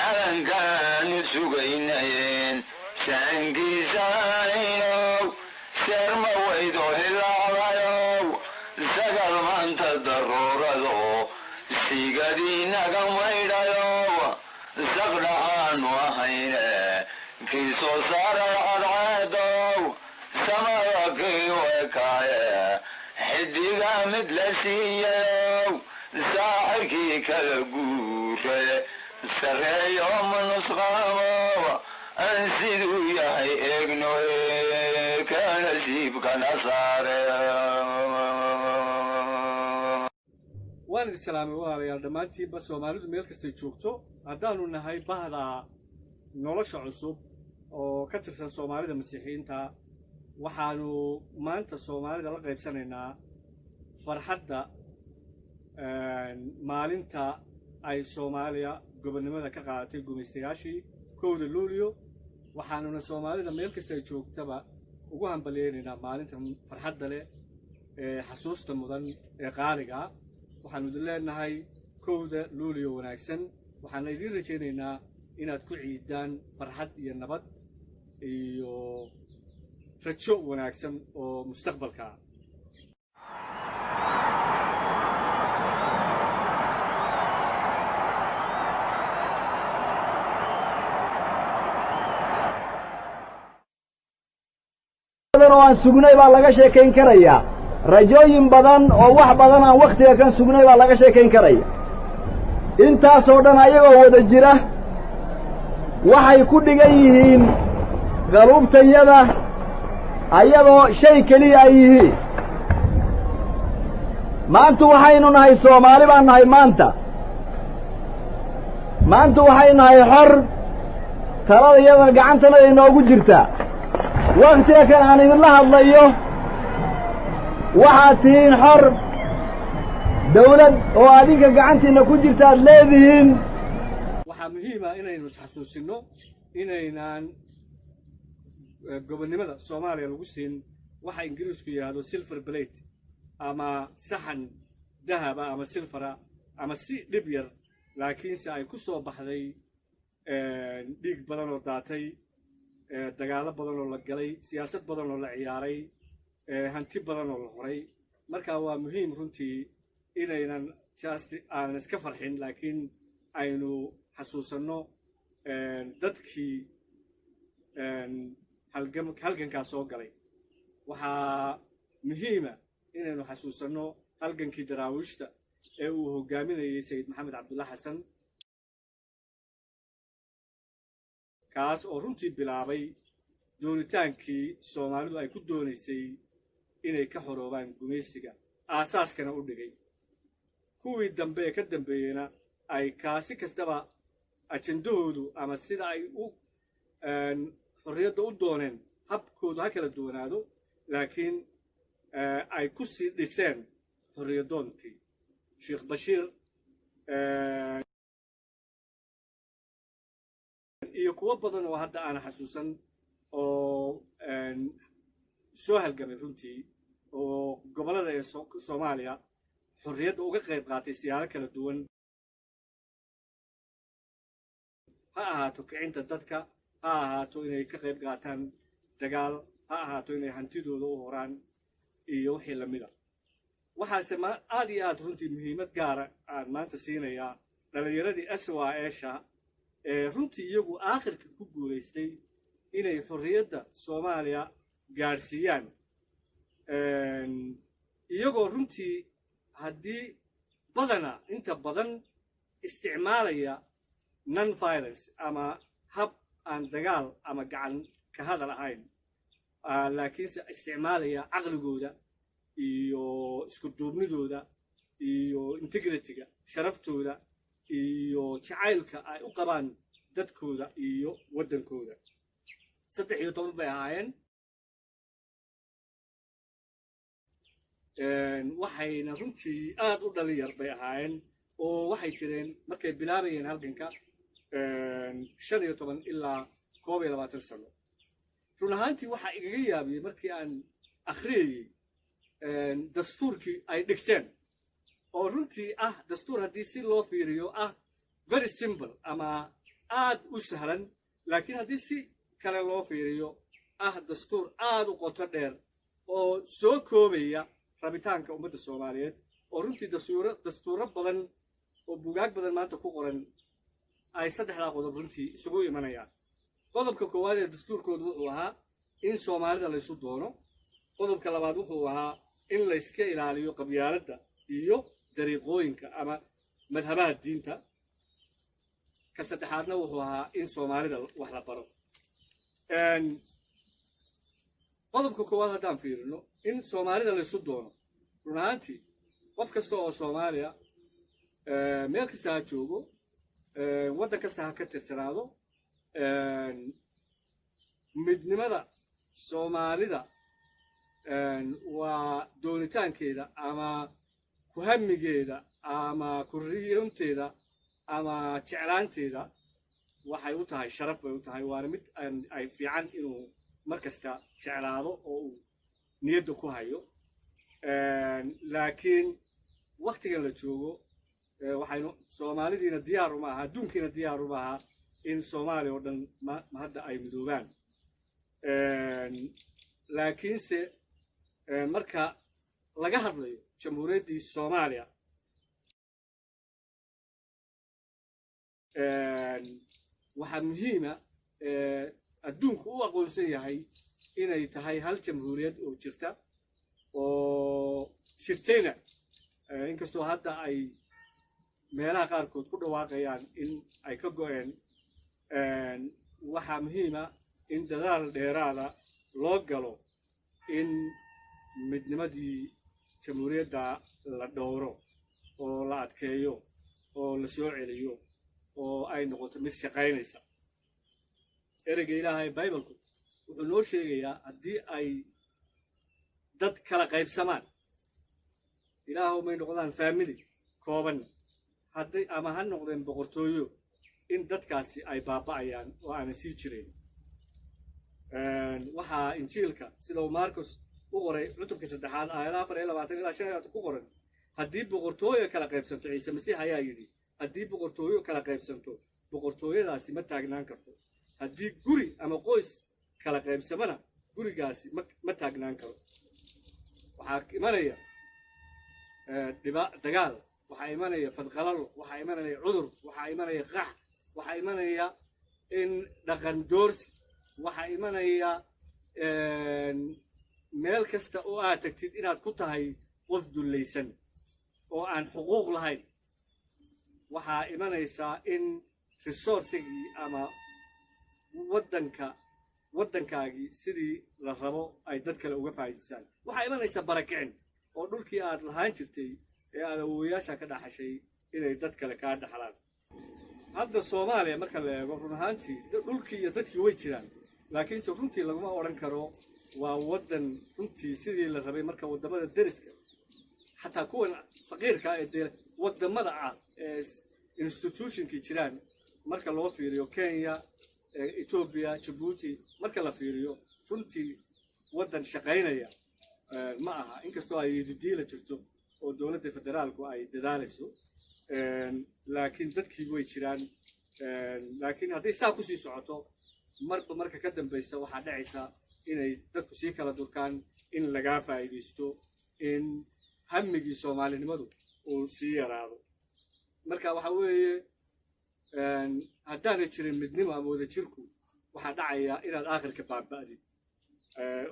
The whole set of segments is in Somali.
علن كانوا سجينين سانكيساينو سرما ويدوه العرايو سقل من تضرورو سيقدينا قميدايو سقلان وحينه في صوصار العرادو سماوكي وكاية حديقا مثل سيو ساحركي كالقوشة سري يوم نصغامو أنسدو يحي إغنوه كان سيبك نصاري waan idin salaamay walaalayaal dhammaantiinba Soomaalidu meel kasta joogto haddaanu nahay bahda nolosha cusub oo ka tirsan Soomaalida Masiixiyiinta waxaanu maanta Soomaalida la qaybsanaynaa farxadda maalinta ay Soomaaliya gobonimada ka qaadatay gumaystayaashii 1 Luulyo waxaanuna Soomaalida meel kasta joogtaba ugu hambalyeeynaa maalintan farxadda leh ee xasuusta mudan ee qaaliga waxaanu leenahay 1 Luulyo wanaagsan waxaan idin rajaynaynaa inaad ku ciidaan farxad iyo nabad iyo rajo wanaagsan oo mustaqbalka aan sugnay baa laga sheekayn karaya rajooyin badan oo wax badan aan waqtiga kan sugnay baa laga sheekayn karaya intaas oo dhan ayagoo wada jira waxay ku dhigan yihiin qaluubtayada ayagoo shay keliya ay yihiin maanta waxaynu nahay Soomaali baan nahay maanta waxay nahay xor talada iyada gacantana ay noogu jirtaa waqtiga kan aan idinla hadlayo waxaad tihiin xor dawlad oo adinka gacantiina ku jirta aad leedihiin waxaa muhiim ah inaynu xasuusino inaynaan gobonimada Soomaaliya lagu siin waxa Ingiriisku yiraahdo silver plate ama saxan dahab ama silfara ama si dhib yar laakiinse ay ku soo baxday dhiig badan oo daatay dagaalo badan oo la galay siyaasad badan oo la ciyaaray hanti badan oo la horay marka waa muhiim runtii inaynan aan iska farxin laakiin aynu xasuusano dadkii halgankaas soo galay waxaa muhiima inaynu xasuusano halgankii daraawiishta ee uu hogaaminayay Sayid Maxamed Cabdulla Xasan kaas oo runtii bilaabay doonitaankii Soomaalidu ay ku doonaysay inay ka xoroobaan gumaysiga aasaaskana u dhigay kuwii dambe ka dambeeyena ay kaasi kastaba ajandahoodu ama sida ay u xorriyadda u dooneen habkoodu ha kala duwanaado laakiin ay ku sii dhiseen xorriyadoontii Sheekh Bashiir iyo kuwa badan oo hadda aan xasuusan oo soo halgamay runtii oo gobolada ee Soomaaliya xorriyadda uga qayb qaatay siyaalo kala duwan ha ahaato kicinta dadka ha ahaato inay ka qayb qaataan dagaal ha ahaato inay hantidooda u horaan iyo wixii la mida waxaase aad iyo aad runtii muhiimad gaara aan maanta siinayaa dhalinyaradii SYL-sha runtii iyagu aakhirka ku guulaystay inay xorriyadda Soomaaliya gaarsiiyaan iyagoo runtii haddii badana inta badan isticmaalaya non violence ama hab aan dagaal ama gacan ka hadal ahayn laakiinse isticmaalaya caqligooda iyo isku duubnidooda iyo integrity-ga sharaftooda iyo jacaylka ay u qabaan dadkooda iyo waddankooda 13 bay ahaayeen waxayna runtii aad u dhalinyar bay ahaayeen oo waxay jireen markay bilaabayeen halganka 15 ilaa 21 sano run ahaantii waxaa igaga yaabiyey markii aan akhriyay dastuurkii ay dhigteen oo runtii ah dastuur haddii si loo fiiriyo ah very simple ama aad u sahlan laakiin haddii si kale loo fiiriyo dastuur aad u qoto dheer oo soo koobaya rabitaanka ummadda Soomaaliyeed oo runtii dastuuro badan oo buugaag badan maanta ku qoran ay saddexda qodob runtii isugu imanayaan qodobka koowaad ee dastuurkoodu wuxuu ahaa in Soomaalida la isu doono qodobka labaad wuxuu ahaa in la iska ilaaliyo qabyaaladda iyo dariiqooyinka ama madhabaha diinta ka saddexaadna wuxuu ahaa in Soomaalida wax la baro qodobka koowaad haddaan fiirino in Soomaalida la isu doono run ahaantii qof kasta oo Soomaaliya meel kasta ha joogo waddan kasta ha ka tirsanaado midnimada Soomaalida waa doonitaankeeda ama ku hamigeeda ama ku riyonteeda ama jeclaanteeda waxay u tahay sharaf bay u tahay waana mid ay fiican inuu markasta jeclaado oo uu niyadda ku hayo laakiin waqtigan la joogo waxaynu Soomaalidiina diyaar uma aha adduunkiina diyaar uma aha in Soomaaliya oo dhan hadda ay midoobaan laakiinse marka laga hadlayo jamhuuriyaddii Soomaaliya waxaa muhiima adduunku u aqoonsan yahay inay tahay hal jamhuuriyad oo jirta oo shirtayna inkastoo hadda ay meelaha qaarkood ku dhawaaqayaan in ay ka go'een waxaa muhiima in dadaal dheeraada loo galo in midnimadii jamhuuriyadda la dhowro oo la adkeeyo oo la soo celiyo oo ay noqoto mid shaqaynaysa ereyga ilaahay Bible-ku wuxuu noo sheegayaa haddii ay dad kala qaybsamaan ilaahu may noqdaan family kooban hadday ama ha noqdeen boqortooyo in dadkaasi ay baaba'ayaan oo aanay sii jireen waxaa injiilka sida Marcos u qoray cutubka 3 aayadaha 4 ilaa 5 ku qoran haddii boqortooyo kala qaybsanto Ciise Masiix ayaa yidhi haddii boqortooyo kala qaybsanto boqortooyadaasi ma taagnaan karto haddii guri ama qoys kala qaybsamana gurigaasi ma taagnaan karo waxaa imanaya dagaal waxaa imanaya fadqalalo waxaa imanaya cudur waxaa imanaya qax waxaa imanaya in dhaqan doorsi waxaa imanaya meel kasta oo aad tagtid inaad ku tahay qof dullaysan oo aan xuquuq lahayn waxaa imanaysaa in resourcigii ama waddankaagii sidii la rabo ay dad kale uga faa'iidaystaan waxaa imanaysaa barakicin oo dhulkii aad lahaan jirtay ee aad awoowayaasha ka dhaxashay inay dad kale kaa dhaxlaan hadda Soomaaliya marka la eego run ahaantii dhulkii iyo dadkii way jiraan laakiinse runtii laguma odhan karo waa waddan runtii sidii la rabay marka waddamada deriska xataa kuwan faqiirka ee waddamada ee institutionkii jiraan marka loo fiiriyo Kenya Ethiopia Djibouti marka la fiiriyo runtii waddan shaqaynaya ma aha inkastoo ay diidila jirto oo dawladda federaalku ay dadaalayso laakiin dadkii way jiraan laakiin haddii saa ku sii socoto marka ka dambaysa waxaa dhacaysa inay dadku sii kala durkaan in laga faa'iideysto in hamigii Soomaalinimadu uu sii yaraado marka waxa weeye haddaanay jirin midnimo ama wadajirku waxaa dhacaya inaad aakhirka baaba'did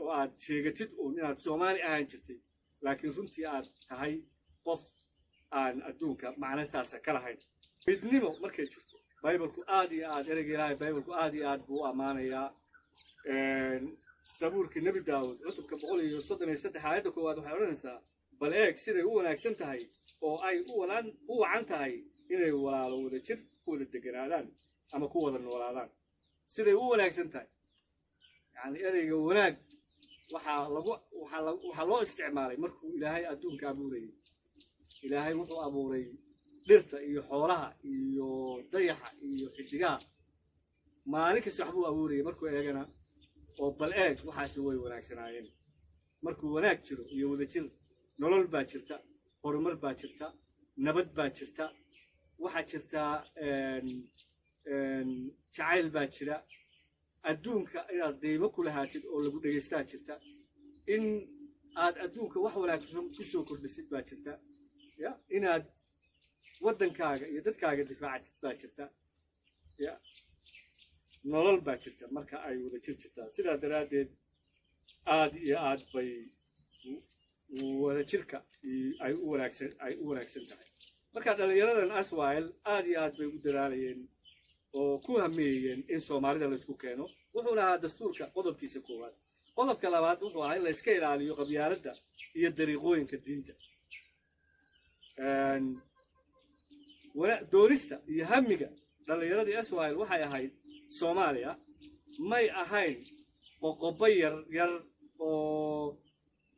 oo aad sheegatid uun inaad Soomaali ahaan jirtay laakiin runtii aad tahay qof aan adduunka macna saasa ka lahayn midnimo markay jirto Bible-ku aad iyo aad ereyga ilaahay Bible-ku aad iyo aad buu amaanayaa sabuurkii Nabi Daawud cutubka 133 aayadda koowaad waxay odhanaysaa bal eeg siday u wanaagsan tahay oo ay u wacan tahay inay walaalo wadajir ku wada deganaadaan ama ku wada noolaadaan siday u wanaagsan tahay yani ereyga wanaag waxaa loo isticmaalay markuu ilaahay adduunka abuurayay ilaahay wuxuu abuuray dhirta iyo xoolaha iyo dayaxa iyo xidigaha maalin kasta waxbuu abuurayay markuu eegana oo bal eeg waxaasi way wanaagsanaayeen markuu wanaag jiro iyo wadajir nolol baa jirta horumar baa jirta nabad baa jirta waxaa jirta jacayl baa jira adduunka inaad qiimo ku lahaatid oo lagu dhegaystaa jirta in aad adduunka wax wanaagsan ku soo kordhisid baa jirta ya inaad waddankaaga iyo dadkaaga difaacatid baa jirta ya nolol baa jirta marka ay wada jirtaa sidaa daraaddeed aad iyo aad bay wada jirka ay u wanaagsan tahay marka dhalinyaradan aswael aad iyo aad bay u dadaalayeen oo ku hameeyeen in soomaalida la isku keeno wuxuuna ahaa dastuurka qodobkiisa koowaad qodobka labaad wuxuu ahaa in la iska ilaaliyo qabyaaladda iyo dariiqooyinka diinta doonista iyo hamiga dhalinyaradii aswael waxay ahayd soomaaliya may ahayn qoqobo yar oo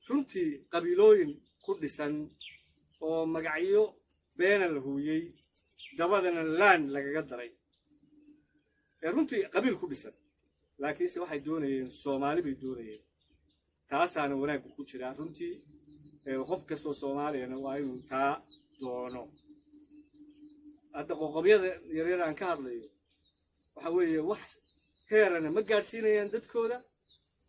runtii qabiilooyin ku dhisan oo magacyo beena la huuyey dabadana laan lagaga daray runtii qabiil ku dhisan laakiinse waxay doonayeen soomaali bay doonayeen taasaana wanaaggu ku jiraa runtii qof kastoo soomaaliyana waa inuu taa doono hadda qoqobyada yaryar aan ka hadlayo waxa weeye wax heerana ma gaadhsiinayaan dadkooda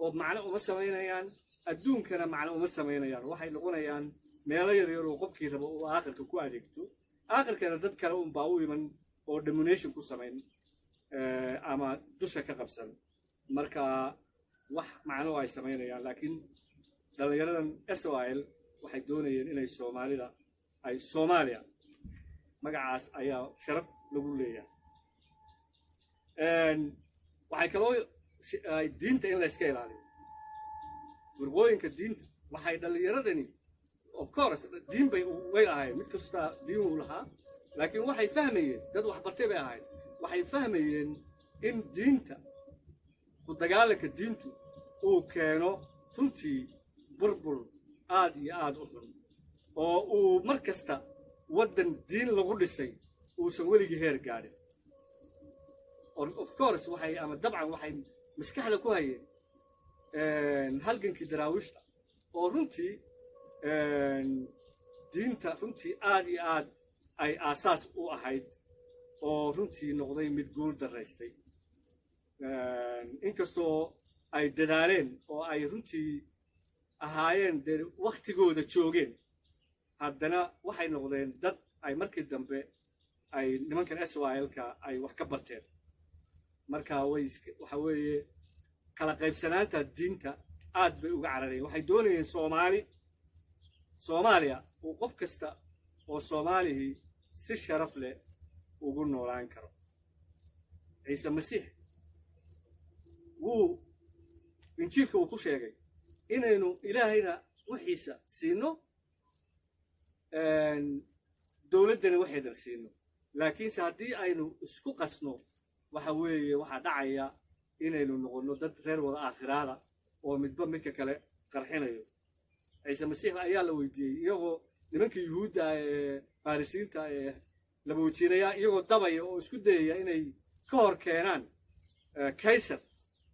oo macno uma samaynayaan adduunkana macno uma samaynayaan waxay noqonayaan meelo yaryar oo qofkii rabo uu aakhirka ku adeegto aakhirkana dad kale unbaa u iman oo domination ku samayn ama dusha ka qabsan marka wax macno ay samaynayaan laakiin dhalinyaradan SOL waxay doonayeen inay Soomaaliya magacaas ayaa sharaf lagu leeyahay waxay kaloo diinta in la iska ilaaliyo furqooyinka diinta waxay dhalinyaradani of course diin bay way ahaayeen mid kasta diin uu lahaa laakiin waxay fahmayeen dad wax bartay bay ahaayeen waxay fahmayeen in diinta ku dagaalanka diintu uu keeno runtii burbur aad iyo aad u xun oo uu mar kasta waddan diin lagu dhisay uusan weligii heer gaadhin of course waxay ama dabcan waxay maskaxda ku hayeen halgankii daraawiishta oo runtii diinta runtii aad iyo aad ay aasaas u ahayd oo runtii noqday mid guul daraystay inkastoo ay dadaaleen oo ay runtii ahaayeen dee waktigooda joogeen haddana waxay noqdeen dad ay markii dambe ay nimankan SOL-ka ay wax ka barteen marka waxa weeye kala qaybsanaanta diinta aad bay uga carareen waxay doonayeen Soomaaliya uu qof kasta oo Soomaalihi si sharaf leh ugu noolaan karo ciise masiix wuu injiilka uu ku sheegay inaynu ilaahayna wixiisa siino dowladdana waxaydan siino laakiinse haddii aynu isku qasno waxa weeye waxaa dhacaya inaynu noqonno dad reer wada aakhiraada oo midba midka kale qarxinayo ciise masiix ayaa la weydiiyey iyagoo nimanka yuhuudda ee farisiinta ee laba wajiinaya iyagoo dabaya oo isku dayaya inay ka hor keenaan kaysar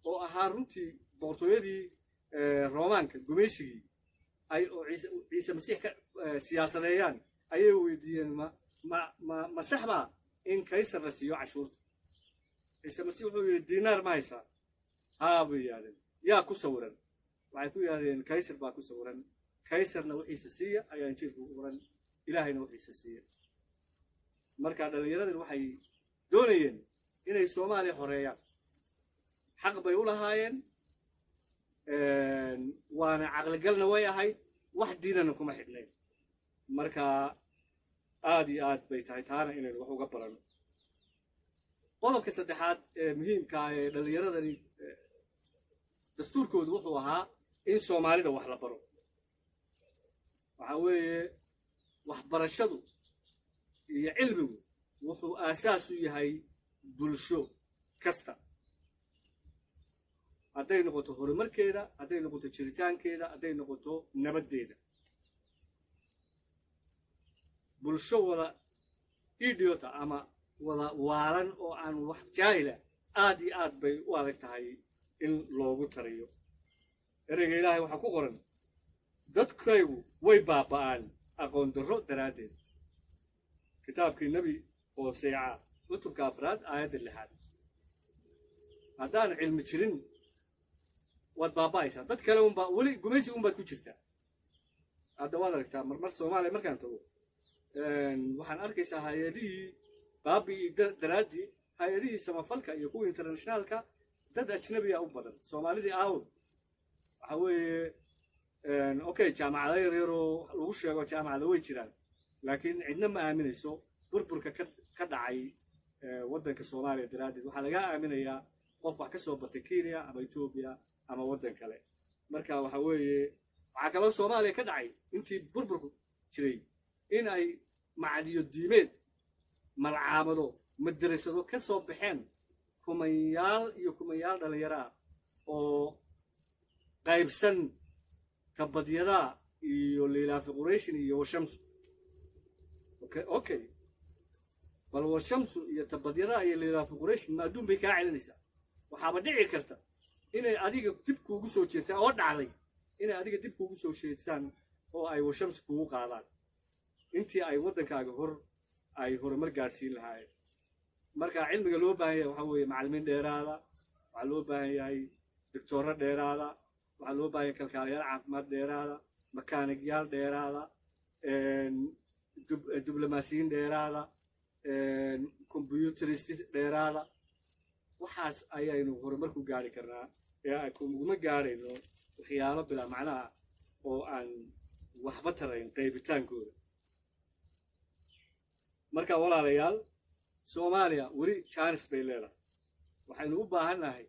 oo ahaa runtii boqortooyadii roomaanka gumaysigii ay oo ciise masiix ka siyaasadeeyaan ayay weydiiyeen ma sax baa in kaysar la siiyo cashuurta ciise masiix wuxuu yidhi diinaar ma haysaa haa buu yidhahdeen yaa ku sawiran waxay ku yidhahdeen kaysar baa ku sawiran kaysarna wixiisa siiya ayaa injiilku u qoran ilaahayna wixiisa siiya marka dhalinyaradani waxay doonayeen inay Soomaaliya xoreeyaan xaq bay u lahaayeen waana caqligalna way ahayd wax diinana kuma xidhnayn marka aad iyo aad bay tahay taana inaynu wax uga barano qodobka saddexaad ee muhiimka ah ee dhalinyaradani dastuurkoodu wuxuu ahaa in Soomaalida wax la baro waxa weeye waxbarashadu iyo cilmigu wuxuu aasaas u yahay bulsho kasta hadday noqoto horumarkeeda hadday noqoto jiritaankeeda hadday noqoto nabaddeeda bulsho wada idiota ama wada waalan oo aan wax jaahila aad iyo aad bay u adag tahay in loogu tariyo ereyga ilaahay waxaa ku qoran dadkaygu way baaba'aan aqoon darro daraaddeed kitaabkii nebi hooseeca cutubka afraad aayadda 6 haddaan cilmi jirin waad baaba'aysaa dad kale unbaa weli gumaysi unbaad ku jirtaa hadda waad aragtaa marmar Soomaaliya markaan tago waxaan arkaysaa hay'adihii baabi'i daraaddii hay'adihii samafalka iyo kuwa internationalka dad ajnabi ah u badan Soomaalidii aawd waxa weeye okay jaamacado yaryar oo lagu sheego jaamacado way jiraan laakiin cidna ma aaminayso burburka ka dhacay waddanka Soomaaliya daraadeed waxaa laga aaminayaa qof wax ka soo batay Kenya ama Ethiopia ama waddan kale marka waxa weeye waxa kale Soomaaliya ka dhacay intii burburku jiray in ay macadiyo diimeed malcaamado madrasado ka soo baxeen kumayaal dhalinyaro oo qaybsan kabadyada iyo leelaafi quraysh iyo washamsu okay bal washamsu iyo tabadyada iyo leelaafi quraysh ma adduun bay ka celinaysaa waxaaba dhici karta inay adiga dib kuugu soo jeestaan oo dhacday inay adiga dib kuugu soo jeestaan oo ay washamsu kuugu qaadaan intii ay waddankaaga ay horumar gaarsiin lahaayeen marka cilmiga loo baahan yahay waxa weeye macallimiin dheeraada waxa loo baahan yahay doctorro dheeraada waxa loo baahan yahay kalkaaliyaal caafimaad dheeraada makaanigyaal dheeraada diblomaasiyiin dheeraada computerist dheeraada waxaas ayaynu horumar ku gaari karnaa ee ay kuma gaarayno waxyaalo bila macnaha oo aan waxba tarayn qaybitaankooda marka walaalayaal Soomaaliya weli chance bay leedahay waxaynu u baahanahay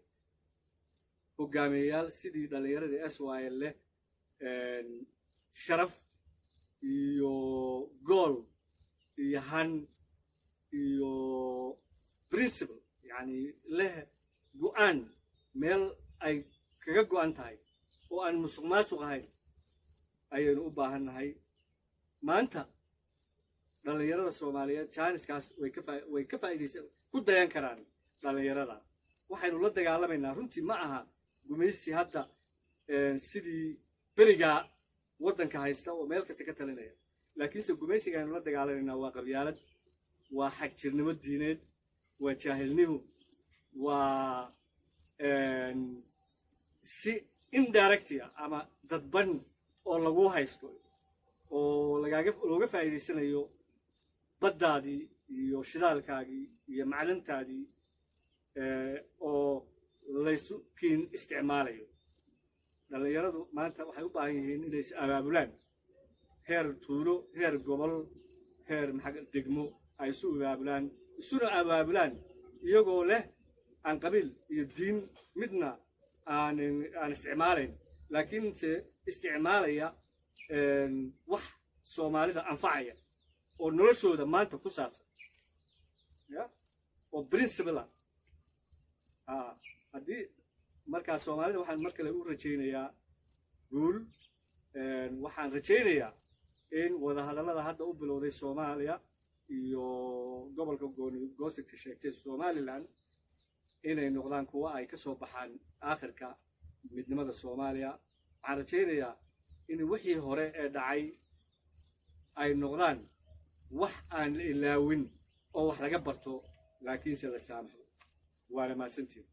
hogaamiyayaal sidii dhalinyarada SYL leh sharaf iyo goal iyo han iyo principle yani leh go'aan meel ay kaga go'an tahay oo aan musuqmaasuq ahayn ayaynu u baahanahay maanta dhalinyarada Soomaaliyeed chanceskaas way ka faa'iideysan ku dayan karaan dhalinyarada waxaynu la dagaalamayna runtii ma aha gumaysi hadda sidii beriga waddanka haysta oo meel kasta ka talinaya laakiinse gumaysiga aynu la dagaalamayna waa qabyaalad waa xagjirnimo diineed waa jaahilnimo waa si indirect ama dadban oo lagu haysto oo looga faa'iideysanayo baddaadii iyo shidaalkaagii iyo macdantaadii oo laysu kiin isticmaalayo dhalinyaradu maanta waxay u baahan yihiin inay is abaabulaan heer tuulo heer gobol heer degmo ay isu abaabulaan iyagoo leh aan qabiil iyo diin midna aan isticmaalayn laakiinse isticmaalaya wax Soomaalida anfacaya oo noloshooda maanta ku saabsan oo principle haddii markaa Soomaalida waxaan mar kale u rajaynayaa guul waxaan rajaynayaa in wadahadallada hadda u bilowday Soomaaliya iyo gobolka goostigta sheegtay Somaliland inay noqdaan kuwa ay ka soo baxaan aakhirka midnimada Soomaaliya waxaan rajaynayaa in wixii hore ee dhacay ay noqdaan wax aan ilaawin oo wax laga barto laakiinse la saamaxo waana mahadsantihiin